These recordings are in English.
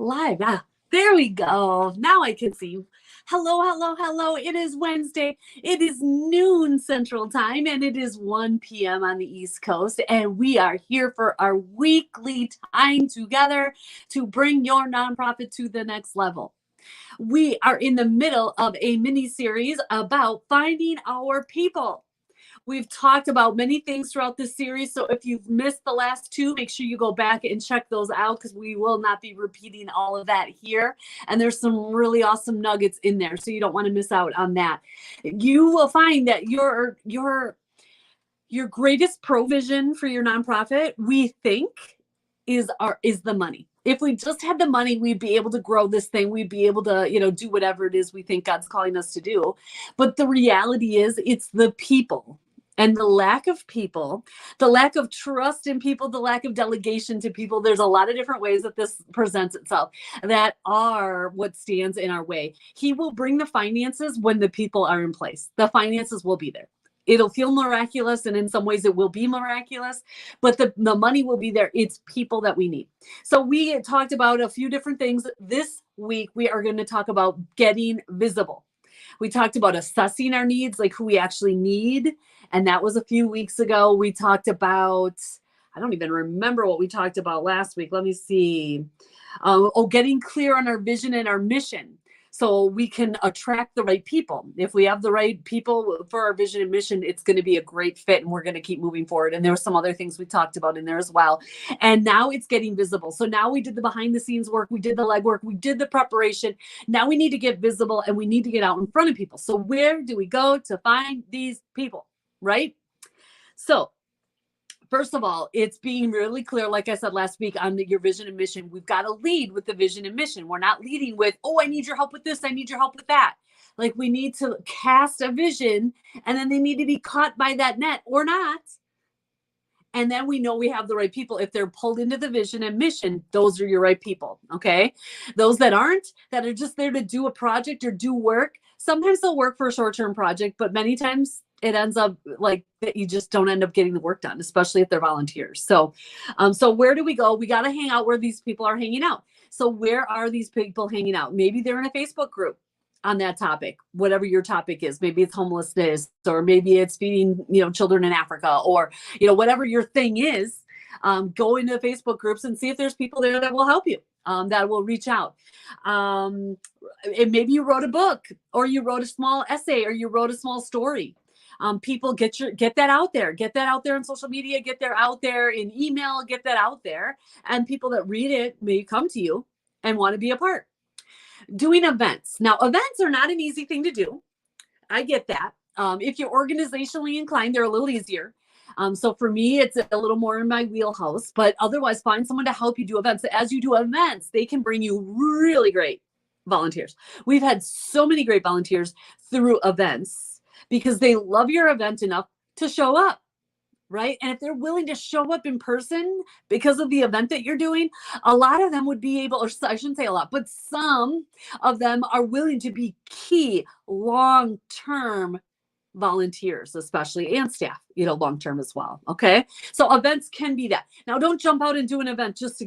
Live. There we go. Now I can see. Hello, hello, hello. It is Wednesday. It is noon Central Time, and it is 1 p.m. on the East Coast. And we are here for our weekly time together to bring your nonprofit to the next level. We are in the middle of a mini series about finding our people. We've talked about many things throughout this series. So if you've missed the last two, make sure you go back and check those out because we will not be repeating all of that here. And there's some really awesome nuggets in there. So you don't want to miss out on that. You will find that your greatest provision for your nonprofit, we think, is the money. If we just had the money, we'd be able to grow this thing. We'd be able to, do whatever it is we think God's calling us to do. But the reality is it's the people. And the lack of people, the lack of trust in people, the lack of delegation to people, there's a lot of different ways that this presents itself that are what stands in our way. He will bring the finances when the people are in place. The finances will be there. It'll feel miraculous, and in some ways it will be miraculous, but the money will be there. It's people that we need. So we talked about a few different things. This week, we are going to talk about getting visible. We talked about assessing our needs, like who we actually need. And that was a few weeks ago. We talked about, I don't even remember what we talked about last week. Let me see. Getting clear on our vision and our mission so we can attract the right people. If we have the right people for our vision and mission, it's going to be a great fit and we're going to keep moving forward. And there were some other things we talked about in there as well. And now it's getting visible. So now we did the behind the scenes work. We did the legwork. We did the preparation. Now we need to get visible and we need to get out in front of people. So where do we go to find these people? Right? So first of all, it's being really clear, like I said last week, on your vision and mission. We've got to lead with the vision and mission. We're not leading with, oh, I need your help with this. I need your help with that. Like we need to cast a vision and then they need to be caught by that net or not. And then we know we have the right people. If they're pulled into the vision and mission, those are your right people. Okay. Those that aren't, that are just there to do a project or do work. Sometimes they'll work for a short-term project, but many times it ends up like that you just don't end up getting the work done, especially if they're volunteers. So where do we go? We got to hang out where these people are hanging out. So where are these people hanging out? Maybe they're in a Facebook group on that topic, whatever your topic is. Maybe it's homelessness, or maybe it's feeding, children in Africa, or, whatever your thing is. Go into Facebook groups and see if there's people there that will help you. That will reach out. And maybe you wrote a book, or you wrote a small essay, or you wrote a small story. People get that out there. Get that out there on social media. Get that out there in email. Get that out there. And people that read it may come to you and want to be a part. Doing events. Now, events are not an easy thing to do. I get that. If you're organizationally inclined, they're a little easier. So for me, it's a little more in my wheelhouse, but otherwise find someone to help you do events. As you do events, they can bring you really great volunteers. We've had so many great volunteers through events because they love your event enough to show up, right? And if they're willing to show up in person because of the event that you're doing, a lot of them would be able, or I shouldn't say a lot, but some of them are willing to be key long-term volunteers, especially, and staff, long-term as well. Okay. So events can be that. Now don't jump out and do an event just to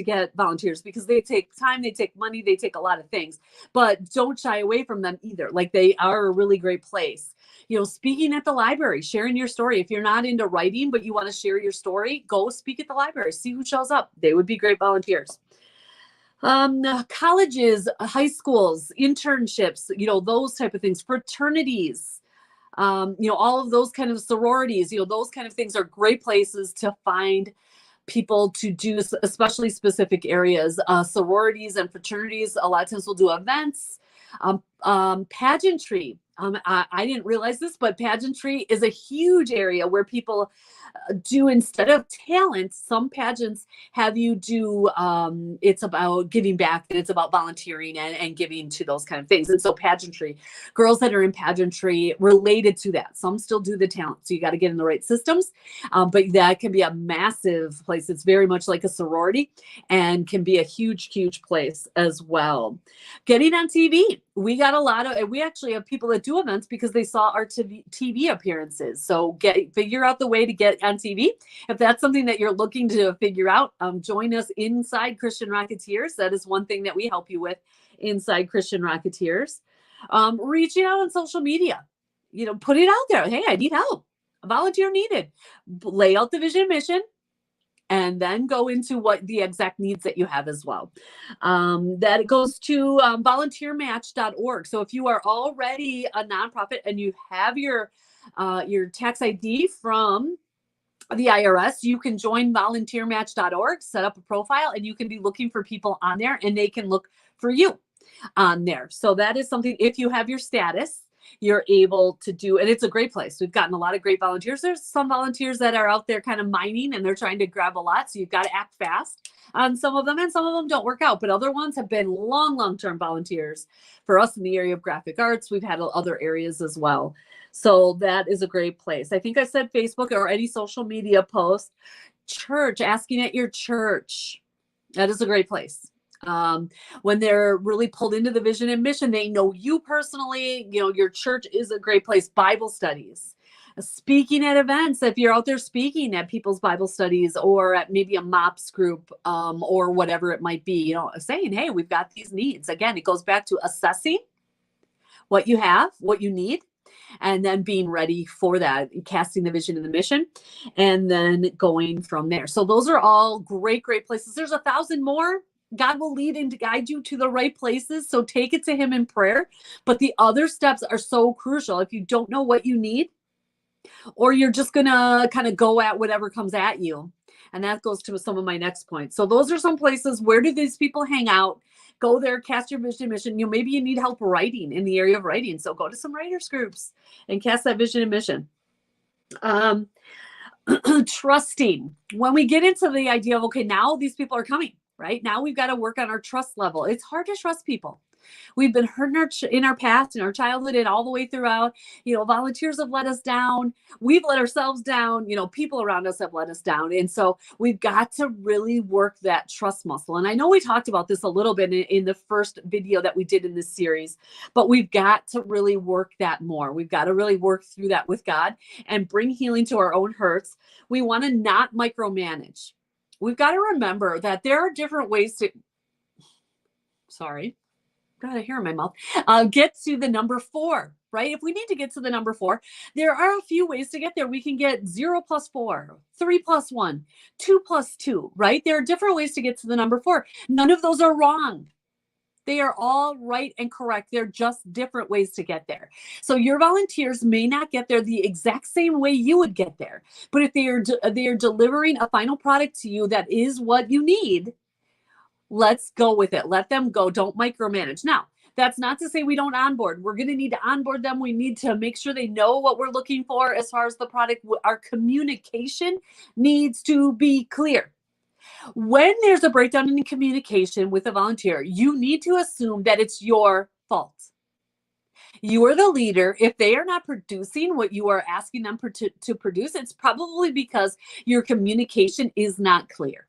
get volunteers, because they take time, they take money, they take a lot of things, but don't shy away from them either. Like they are a really great place. Speaking at the library, sharing your story. If you're not into writing, but you want to share your story, go speak at the library, see who shows up. They would be great volunteers. Colleges, high schools, internships, those type of things, fraternities, all of those kind of sororities, those kind of things are great places to find people to do, especially specific areas. Sororities and fraternities, a lot of times will do events. Pageantry. I didn't realize this, but pageantry is a huge area where people do, instead of talent, some pageants have you do, it's about giving back, and it's about volunteering and giving to those kind of things. And so pageantry, girls that are in pageantry related to that, some still do the talent. So you got to get in the right systems, but that can be a massive place. It's very much like a sorority and can be a huge, huge place as well. Getting on TV. We actually have people that do events because they saw our TV appearances. So figure out the way to get on TV. If that's something that you're looking to figure out, join us inside Christian Rocketeers. That is one thing that we help you with inside Christian Rocketeers. Reaching out on social media, put it out there. Hey, I need help. A volunteer needed. Lay out the vision and mission, and then go into what the exact needs that you have as well. That goes to VolunteerMatch.org. So if you are already a nonprofit and you have your tax ID from the IRS, you can join VolunteerMatch.org, set up a profile, and you can be looking for people on there, and they can look for you on there. So that is something, if you have your status, you're able to do, and it's a great place. We've gotten a lot of great volunteers. There's some volunteers that are out there kind of mining, and they're trying to grab a lot. So you've got to act fast on some of them, and some of them don't work out. But other ones have been long-term volunteers for us in the area of graphic arts. We've had other areas as well. So that is a great place. I think I said Facebook or any social media post. Church, asking at your church. That is a great place. When they're really pulled into the vision and mission, they know you personally, your church is a great place. Bible studies, speaking at events. If you're out there speaking at people's Bible studies or at maybe a MOPS group, or whatever it might be, saying, hey, we've got these needs. Again, it goes back to assessing what you have, what you need, and then being ready for that, casting the vision and the mission, and then going from there. So those are all great places. There's 1,000 more. God will lead and guide you to the right places. So take it to him in prayer. But the other steps are so crucial. If you don't know what you need, or you're just going to kind of go at whatever comes at you. And that goes to some of my next points. So those are some places. Where do these people hang out? Go there, cast your vision and mission. Maybe you need help writing in the area of writing. So go to some writers groups and cast that vision and mission. Trusting. When we get into the idea of, okay, now these people are coming. Right now, we've got to work on our trust level. It's hard to trust people. We've been hurt in our past, in our childhood, and all the way throughout. Volunteers have let us down. We've let ourselves down. People around us have let us down. And so we've got to really work that trust muscle. And I know we talked about this a little bit in the first video that we did in this series, but we've got to really work that more. We've got to really work through that with God and bring healing to our own hurts. We want to not micromanage. We've got to remember that there are different ways to, got a hair in my mouth, get to the number 4, right? If we need to get to the number 4, there are a few ways to get there. We can get 0 + 4, 3 + 1, 2 + 2, right? There are different ways to get to the number 4. None of those are wrong. They are all right and correct. They're just different ways to get there. So your volunteers may not get there the exact same way you would get there. But if they are delivering a final product to you that is what you need, let's go with it. Let them go. Don't micromanage. Now, that's not to say we don't onboard. We're going to need to onboard them. We need to make sure they know what we're looking for as far as the product. Our communication needs to be clear. When there's a breakdown in communication with a volunteer, you need to assume that it's your fault. You are the leader. If they are not producing what you are asking them to produce, it's probably because your communication is not clear.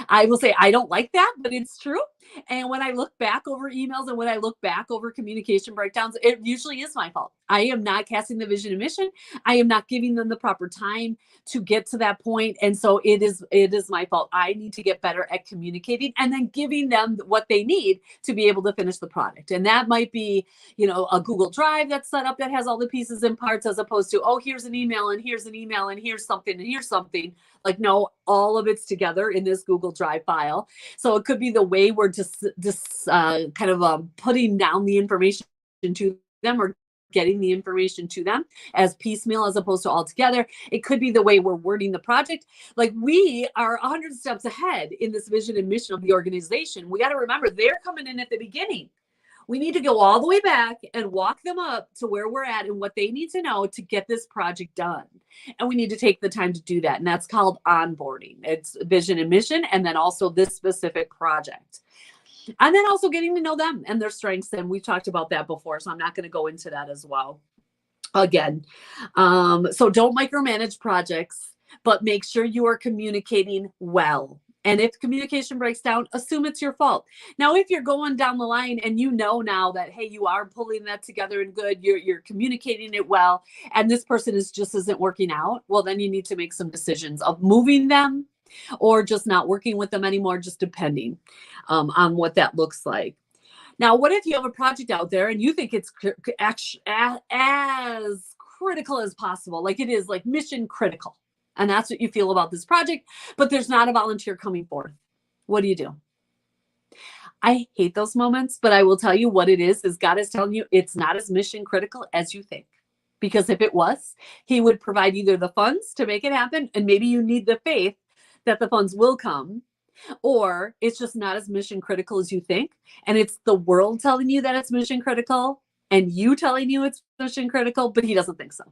I will say I don't like that, but it's true. And when I look back over emails and when I look back over communication breakdowns, it usually is my fault. I am not casting the vision and mission. I am not giving them the proper time to get to that point. And so it is my fault. I need to get better at communicating and then giving them what they need to be able to finish the product. And that might be, a Google Drive that's set up that has all the pieces and parts, as opposed to, oh, here's an email and here's an email and here's something and here's something. Like, no, all of it's together in this Google Drive file. So it could be the way we're just kind of putting down the information to them, or getting the information to them as piecemeal as opposed to all together. It could be the way we're wording the project. Like, we are 100 steps ahead in this vision and mission of the organization. We got to remember they're coming in at the beginning. We need to go all the way back and walk them up to where we're at and what they need to know to get this project done. And we need to take the time to do that. And that's called onboarding. It's vision and mission, and then also this specific project. And then also getting to know them and their strengths. And we've talked about that before, so I'm not going to go into that as well. Again, so don't micromanage projects, but make sure you are communicating well. And if communication breaks down, assume it's your fault. Now, if you're going down the line and you know now that, hey, you are pulling that together and good, you're communicating it well, and this person isn't working out, well, then you need to make some decisions of moving them or just not working with them anymore, just depending on what that looks like. Now, what if you have a project out there and you think it's as critical as possible, like it is like mission critical, and that's what you feel about this project, but there's not a volunteer coming forth? What do? I hate those moments, but I will tell you what it is God is telling you it's not as mission critical as you think. Because if it was, he would provide either the funds to make it happen, and maybe you need the faith that the funds will come, or it's just not as mission critical as you think. And it's the world telling you that it's mission critical and you telling you it's mission critical, but he doesn't think so.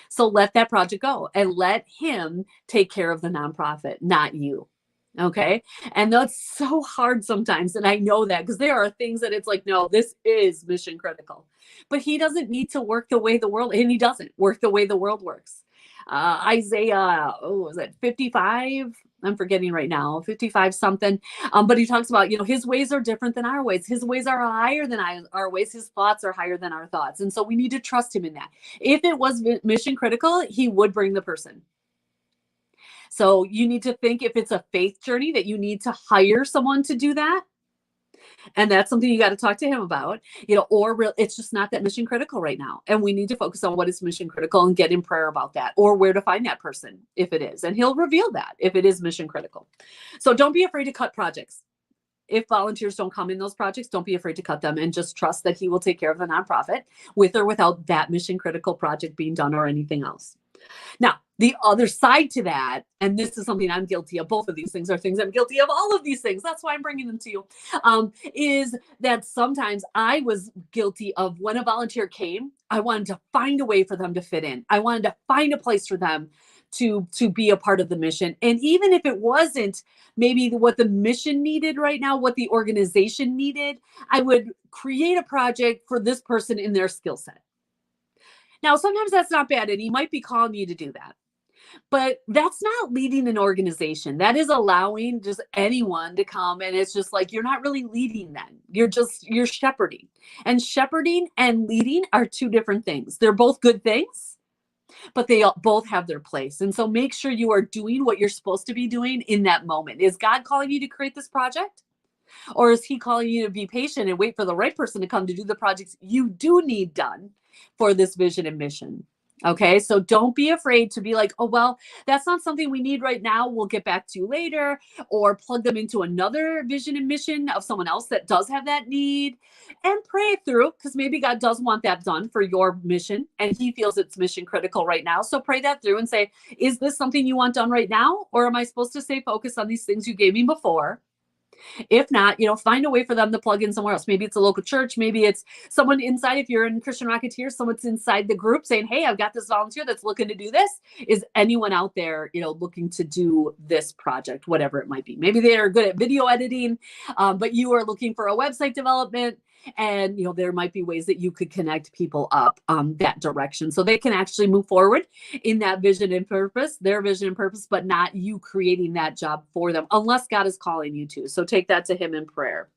So let that project go and let him take care of the nonprofit, not you. Okay. And that's so hard sometimes. And I know that because there are things that it's like, no, this is mission critical, but he doesn't need to work the way the world, and he doesn't work the way the world works. Isaiah, was it 55? I'm forgetting right now, 55 something. But he talks about, his ways are different than our ways. His ways are higher than our ways. His thoughts are higher than our thoughts. And so we need to trust him in that. If it was mission critical, he would bring the person. So you need to think, if it's a faith journey, that you need to hire someone to do that. And that's something you got to talk to him about, or it's just not that mission critical right now. And we need to focus on what is mission critical and get in prayer about that, or where to find that person if it is. And he'll reveal that if it is mission critical. So don't be afraid to cut projects. If volunteers don't come in those projects, don't be afraid to cut them, and just trust that he will take care of the nonprofit with or without that mission critical project being done or anything else. Now, the other side to that, and this is something I'm guilty of, both of these things are things I'm guilty of, all of these things, that's why I'm bringing them to you, is that sometimes I was guilty of, when a volunteer came, I wanted to find a way for them to fit in. I wanted to find a place for them to be a part of the mission. And even if it wasn't maybe what the mission needed right now, what the organization needed, I would create a project for this person in their skill set. Now, sometimes that's not bad, and he might be calling you to do that. But that's not leading an organization. That is allowing just anyone to come, and it's just like, you're not really leading then. You're shepherding. And shepherding and leading are two different things. They're both good things, but they both have their place. And so make sure you are doing what you're supposed to be doing in that moment. Is God calling you to create this project? Or is he calling you to be patient and wait for the right person to come to do the projects you do need done for this vision and mission? Okay, so don't be afraid to be like, oh, well, that's not something we need right now. We'll get back to you later, or plug them into another vision and mission of someone else that does have that need, and pray it through, because maybe God does want that done for your mission and he feels it's mission critical right now. So pray that through and say, is this something you want done right now? Or am I supposed to stay focused on these things you gave me before? If not, find a way for them to plug in somewhere else. Maybe it's a local church. Maybe it's someone inside. If you're in Christian Rocketeer, someone's inside the group saying, hey, I've got this volunteer that's looking to do this. Is anyone out there, looking to do this project, whatever it might be? Maybe they are good at video editing, but you are looking for a website development. And, there might be ways that you could connect people up that direction so they can actually move forward in that vision and purpose, their vision and purpose, but not you creating that job for them, unless God is calling you to. So take that to him in prayer.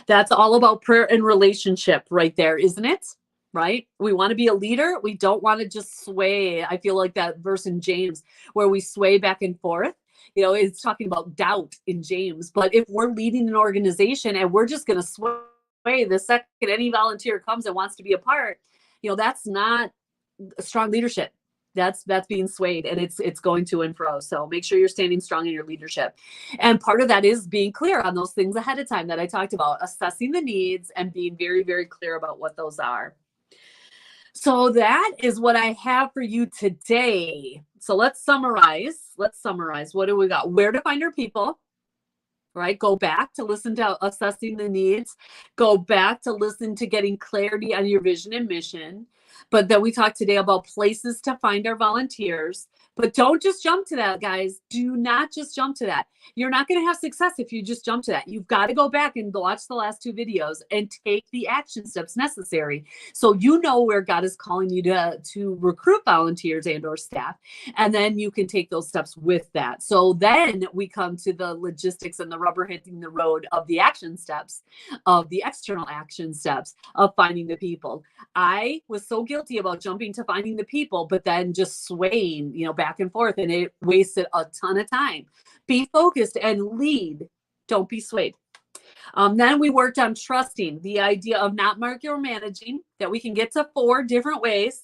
That's all about prayer and relationship right there, isn't it? Right? We want to be a leader. We don't want to just sway. I feel like that verse in James where we sway back and forth. It's talking about doubt in James. But if we're leading an organization and we're just going to sway the second any volunteer comes and wants to be a part, that's not strong leadership. That's being swayed, and it's going to and fro. So make sure you're standing strong in your leadership. And part of that is being clear on those things ahead of time that I talked about, assessing the needs and being very, very clear about what those are. So that is what I have for you today. So let's summarize. What do we got? Where to find our people, right? Go back to listen to assessing the needs. Go back to listen to getting clarity on your vision and mission. But then we talked today about places to find our volunteers, But don't just jump to that, guys. Do not just jump to that. You're not going to have success if you just jump to that. You've got to go back and watch the last 2 videos and take the action steps necessary. So you know where God is calling you to recruit volunteers and or staff. And then you can take those steps with that. So then we come to the logistics and the rubber hitting the road of the action steps, of the external action steps of finding the people. I was so guilty about jumping to finding the people, but then just swaying, back and forth, and it wasted a ton of time. Be focused and lead. Don't be swayed. Then we worked on trusting, the idea of not micromanaging, that we can get to 4 different ways.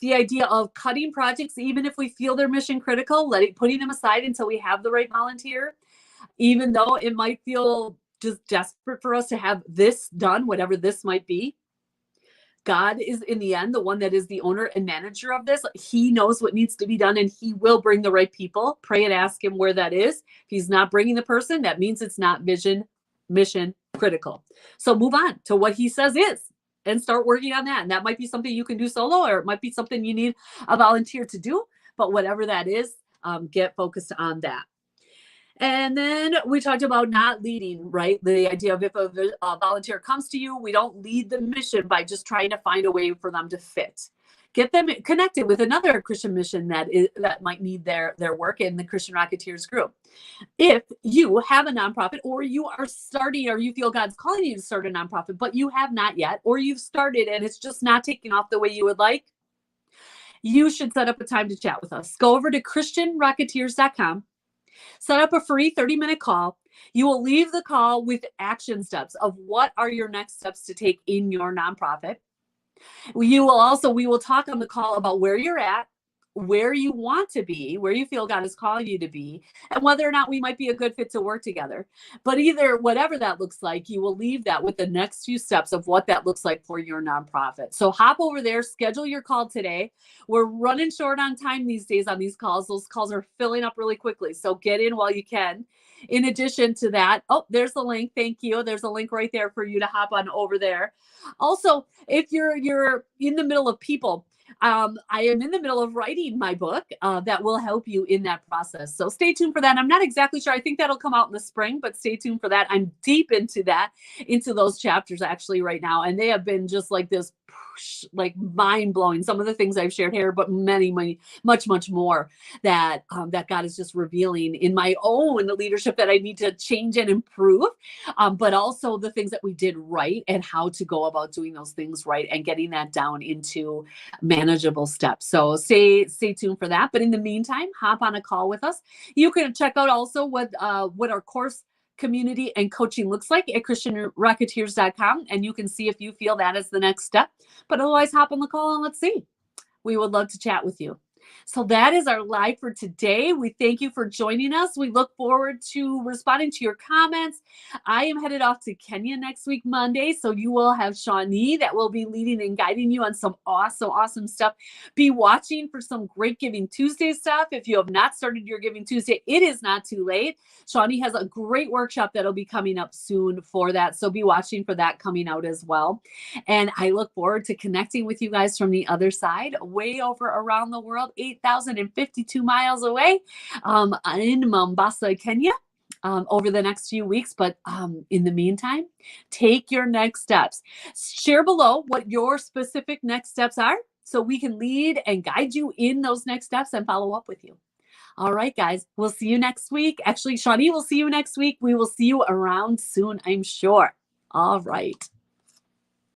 The idea of cutting projects, even if we feel they're mission critical, putting them aside until we have the right volunteer, even though it might feel just desperate for us to have this done, whatever this might be. God is, in the end, the one that is the owner and manager of this. He knows what needs to be done, and he will bring the right people. Pray and ask him where that is. If he's not bringing the person, that means it's not mission critical. So move on to what he says is and start working on that. And that might be something you can do solo, or it might be something you need a volunteer to do. But whatever that is, get focused on that. And then we talked about not leading, right? The idea of if a volunteer comes to you, we don't lead the mission by just trying to find a way for them to fit. Get them connected with another Christian mission that might need their work in the Christian Rocketeers group. If you have a nonprofit, or you are starting, or you feel God's calling you to start a nonprofit, but you have not yet, or you've started and it's just not taking off the way you would like, you should set up a time to chat with us. Go over to ChristianRocketeers.com. Set up a free 30-minute call. You will leave the call with action steps of what are your next steps to take in your nonprofit. We will talk on the call about where you're at, where you want to be, where you feel God is calling you to be, and whether or not we might be a good fit to work together. But whatever that looks like, you will leave that with the next few steps of what that looks like for your nonprofit. So hop over there, schedule your call today. We're running short on time these days on these calls. Those calls are filling up really quickly. So get in while you can. In addition to that, there's the link. Thank you. There's a link right there for you to hop on over there. Also, if you're in the middle of people, I am in the middle of writing my book that will help you in that process. So stay tuned for that. I'm not exactly sure. I think that'll come out in the spring, but stay tuned for that. I'm deep into those chapters actually right now. And they have been just like this, like mind blowing. Some of the things I've shared here, but much more that God is just revealing in my own leadership that I need to change and improve. But also the things that we did right and how to go about doing those things right and getting that down into manageable steps. So stay tuned for that. But in the meantime, hop on a call with us. You can check out also what our course community and coaching looks like at ChristianRocketeers.com. And you can see if you feel that is the next step. But otherwise, hop on the call and let's see. We would love to chat with you. So that is our live for today. We thank you for joining us. We look forward to responding to your comments. I am headed off to Kenya next week, Monday. So you will have Shawnee that will be leading and guiding you on some awesome stuff. Be watching for some great Giving Tuesday stuff. If you have not started your Giving Tuesday, it is not too late. Shawnee has a great workshop that'll be coming up soon for that. So be watching for that coming out as well. And I look forward to connecting with you guys from the other side, way over around the world, 8,052 miles away in Mombasa, Kenya, over the next few weeks. But in the meantime, take your next steps. Share below what your specific next steps are so we can lead and guide you in those next steps and follow up with you. All right, guys, we'll see you next week. Actually, Shawnee will see you next week. We will see you around soon, I'm sure. All right.